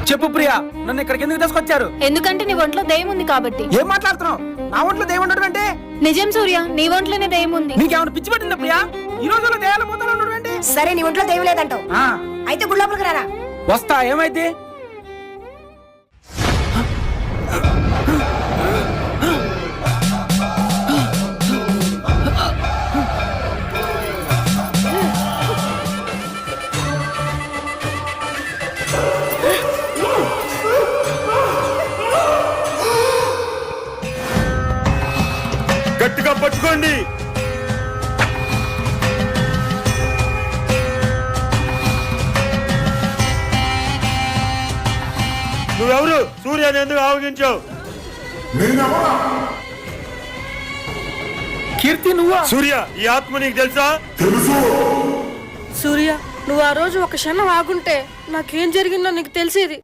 చెప్పు ప్రియా, నన్ను ఇక్కడికి ఎందుకు తీసుకొచ్చారు? ఎందుకంటే నీ ఒంట్లో దయ్యం ఉంది కాబట్టి. ఏం మాట్లాడుతున్నావు? నా ఒంట్లో దయ్యం ఉండడం అంటే? నిజం సూర్య, నీ ఒంట్లోనే దయ్యం ఉంది. నీకేమైనా పిచ్చి పట్టిందా ప్రియా? ఈ రోజుల్లో దయ్యాల మూతలు ఉండడం ఏంటి? సరే, నీ ఒంట్లో దయ్యం లేదంటావు, అయితే గుడి లోపలికి రారా. వస్తా, ఏమైంది? గట్టిగా పట్టుకోండి. నువ్వెవరు? సూర్యాన్ని ఎందుకు ఆవగించావు? కీర్తి నువ్వా? సూర్య, ఈ ఆత్మ నీకు తెలుసా? సూర్య, నువ్వు ఆ రోజు ఒక క్షణం ఆగుంటే నాకేం జరిగిందో నీకు తెలిసేది.